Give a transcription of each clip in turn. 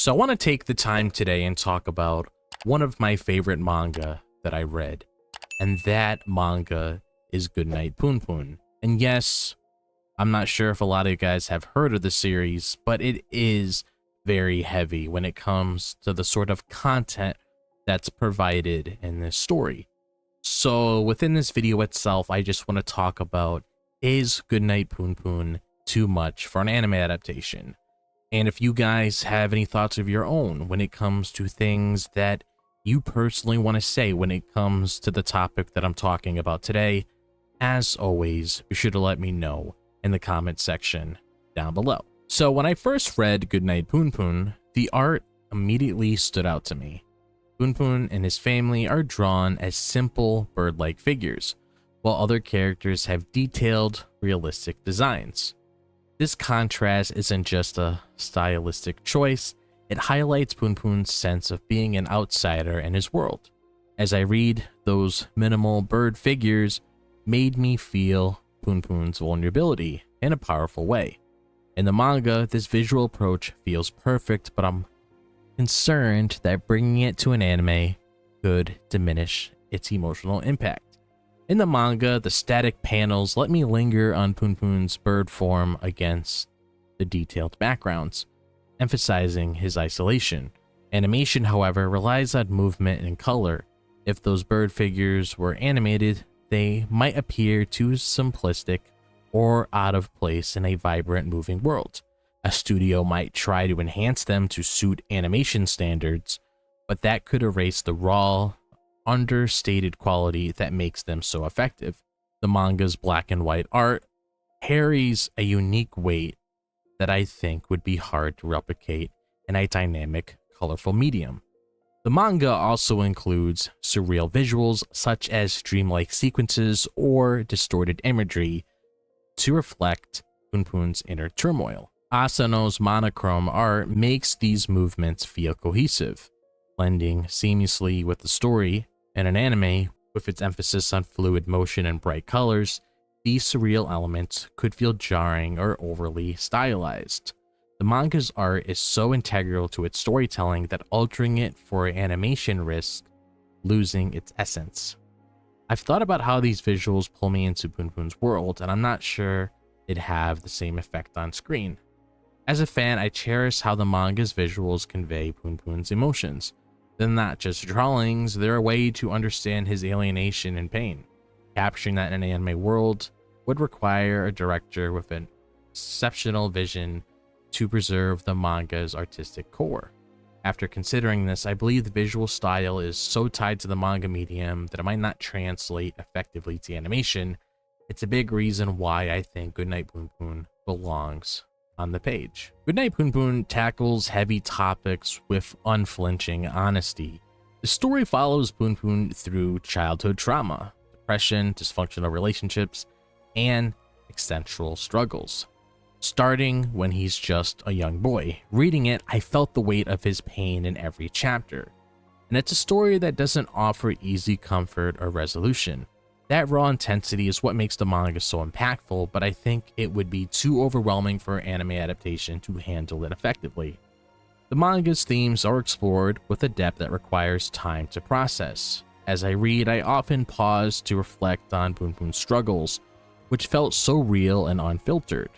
So I want to take the time today and talk about one of my favorite manga that I read. And that manga is Goodnight Punpun. And yes, I'm not sure if a lot of you guys have heard of the series, but it is very heavy when it comes to the sort of content that's provided in this story. So within this video itself, I just want to talk about, is Goodnight Punpun too much for an anime adaptation? And if you guys have any thoughts of your own when it comes to things that you personally want to say when it comes to the topic that I'm talking about today, as always, be sure to let me know in the comment section down below. So when I first read Goodnight Punpun, the art immediately stood out to me. Punpun and his family are drawn as simple bird-like figures, while other characters have detailed, realistic designs. This contrast isn't just a stylistic choice, it highlights Punpun's sense of being an outsider in his world. As I read, those minimal bird figures made me feel Punpun's vulnerability in a powerful way. In the manga, this visual approach feels perfect, but I'm concerned that bringing it to an anime could diminish its emotional impact. In the manga, the static panels let me linger on Punpun's bird form against the detailed backgrounds, emphasizing his isolation. Animation, however, relies on movement and color. If those bird figures were animated, they might appear too simplistic or out of place in a vibrant moving world. A studio might try to enhance them to suit animation standards, but that could erase the raw, understated quality that makes them so effective. The manga's black and white art carries a unique weight that I think would be hard to replicate in a dynamic, colorful medium. The manga also includes surreal visuals such as dreamlike sequences or distorted imagery to reflect Punpun's inner turmoil. Asano's monochrome art makes these movements feel cohesive, blending seamlessly with the story. In an anime, with its emphasis on fluid motion and bright colors, these surreal elements could feel jarring or overly stylized. The manga's art is so integral to its storytelling that altering it for animation risks losing its essence. I've thought about how these visuals pull me into Punpun's world, and I'm not sure they'd have the same effect on screen. As a fan, I cherish how the manga's visuals convey Punpun's emotions. They're not just drawings, they're a way to understand his alienation and pain. Capturing that in an anime world would require a director with an exceptional vision to preserve the manga's artistic core. After considering this, I believe the visual style is so tied to the manga medium that it might not translate effectively to animation. It's a big reason why I think Goodnight Punpun belongs on the page. Goodnight Punpun tackles heavy topics with unflinching honesty. The story follows Punpun through childhood trauma, depression, dysfunctional relationships, and existential struggles. Starting when he's just a young boy. Reading it, I felt the weight of his pain in every chapter. And it's a story that doesn't offer easy comfort or resolution. That raw intensity is what makes the manga so impactful, but I think it would be too overwhelming for an anime adaptation to handle it effectively. The manga's themes are explored with a depth that requires time to process. As I read, I often pause to reflect on Punpun's struggles, which felt so real and unfiltered.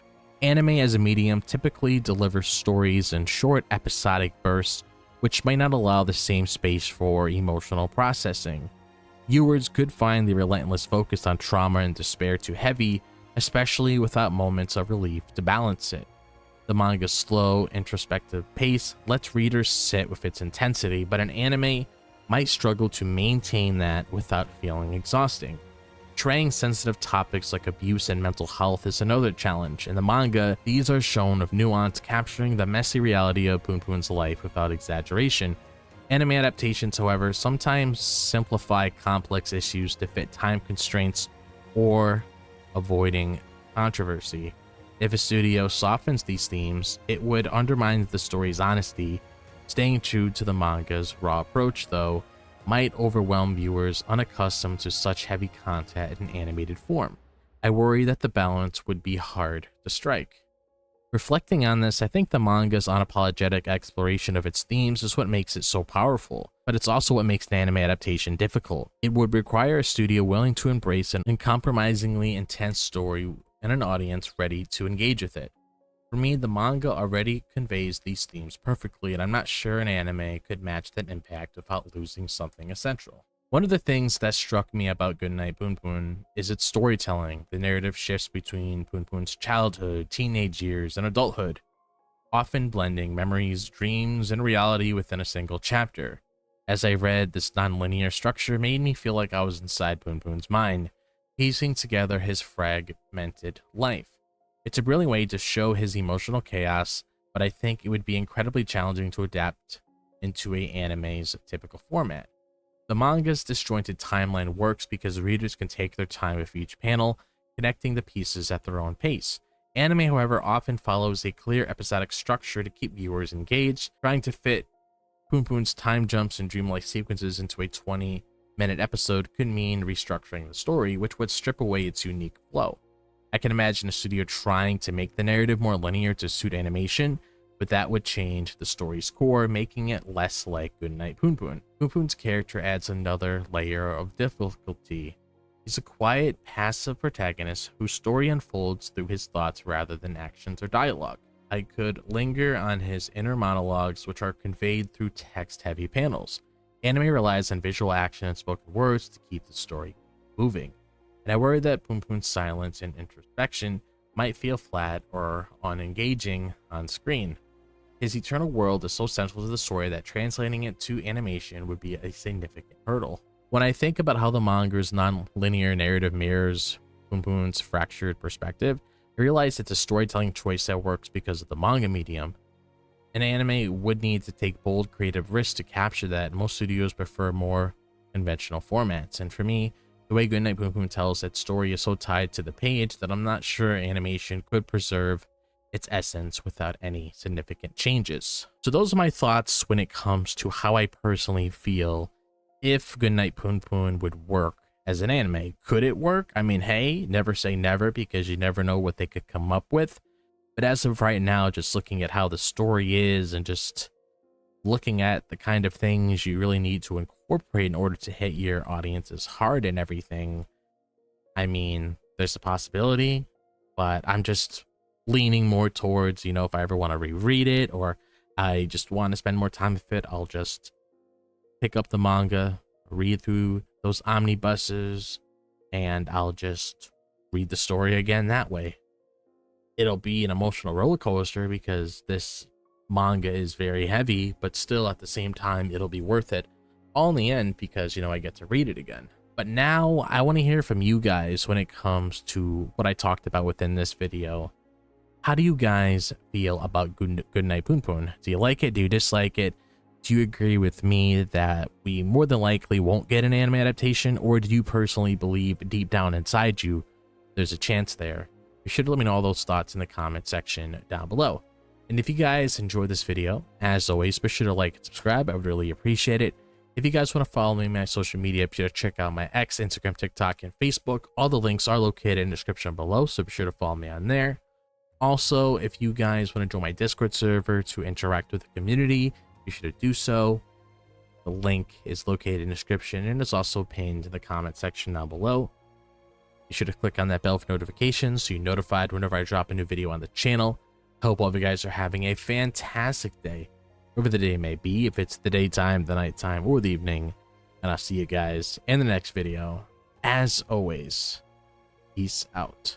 Anime as a medium typically delivers stories in short episodic bursts, which might not allow the same space for emotional processing. Viewers could find the relentless focus on trauma and despair too heavy, especially without moments of relief to balance it. The manga's slow, introspective pace lets readers sit with its intensity, but an anime might struggle to maintain that without feeling exhausting. Portraying sensitive topics like abuse and mental health is another challenge. In the manga, these are shown with nuance, capturing the messy reality of Punpun's life without exaggeration. Anime adaptations, however, sometimes simplify complex issues to fit time constraints or avoiding controversy. If a studio softens these themes, it would undermine the story's honesty. Staying true to the manga's raw approach, though, might overwhelm viewers unaccustomed to such heavy content in animated form. I worry that the balance would be hard to strike. Reflecting on this, I think the manga's unapologetic exploration of its themes is what makes it so powerful, but it's also what makes an anime adaptation difficult. It would require a studio willing to embrace an uncompromisingly intense story and an audience ready to engage with it. For me, the manga already conveys these themes perfectly, and I'm not sure an anime could match that impact without losing something essential. One of the things that struck me about Goodnight Punpun is its storytelling. The narrative shifts between Punpun's childhood, teenage years, and adulthood, often blending memories, dreams, and reality within a single chapter. As I read, this non-linear structure made me feel like I was inside Punpun's mind, piecing together his fragmented life. It's a brilliant way to show his emotional chaos, but I think it would be incredibly challenging to adapt into an anime's typical format. The manga's disjointed timeline works because readers can take their time with each panel, connecting the pieces at their own pace. Anime, however, often follows a clear episodic structure to keep viewers engaged. Trying to fit Punpun's time jumps and dreamlike sequences into a 20-minute episode could mean restructuring the story, which would strip away its unique flow. I can imagine a studio trying to make the narrative more linear to suit animation, but that would change the story's core, making it less like Goodnight Punpun. Punpun's character adds another layer of difficulty. He's a quiet, passive protagonist whose story unfolds through his thoughts rather than actions or dialogue. I could linger on his inner monologues, which are conveyed through text-heavy panels. Anime relies on visual action and spoken words to keep the story moving, and I worry that Punpun's silence and introspection might feel flat or unengaging on screen. His eternal world is so central to the story that translating it to animation would be a significant hurdle. When I think about how the manga's non-linear narrative mirrors Punpun's fractured perspective, I realize it's a storytelling choice that works because of the manga medium. An anime would need to take bold creative risks to capture that, and most studios prefer more conventional formats. And for me, the way Goodnight Punpun tells its story is so tied to the page that I'm not sure animation could preserve its essence without any significant changes. So those are my thoughts when it comes to how I personally feel if Goodnight Punpun would work as an anime. Could it work? I mean, hey, never say never, because you never know what they could come up with. But as of right now, just looking at how the story is and just looking at the kind of things you really need to incorporate in order to hit your audience's heart and everything, I mean, there's a possibility, but I'm just leaning more towards, you know, if I ever want to reread it or I just want to spend more time with it, I'll just pick up the manga, read through those omnibuses, and I'll just read the story again that way. It'll be an emotional roller coaster because this manga is very heavy, but still at the same time, it'll be worth it all in the end because, you know, I get to read it again. But now I want to hear from you guys when it comes to what I talked about within this video. How do you guys feel about Goodnight Punpun? Do you like it? Do you dislike it? Do you agree with me that we more than likely won't get an anime adaptation? Or do you personally believe deep down inside you there's a chance there? Be sure to let me know all those thoughts in the comment section down below. And if you guys enjoyed this video, as always, be sure to like and subscribe. I would really appreciate it. If you guys want to follow me on my social media, be sure to check out my X, Instagram, TikTok, and Facebook. All the links are located in the description below, so be sure to follow me on there. Also, if you guys want to join my Discord server to interact with the community, be sure to do so. The link is located in the description and is also pinned in the comment section down below. Be sure to click on that bell for notifications so you're notified whenever I drop a new video on the channel. I hope all of you guys are having a fantastic day, whatever the day may be, if it's the daytime, the nighttime, or the evening. And I'll see you guys in the next video. As always, peace out.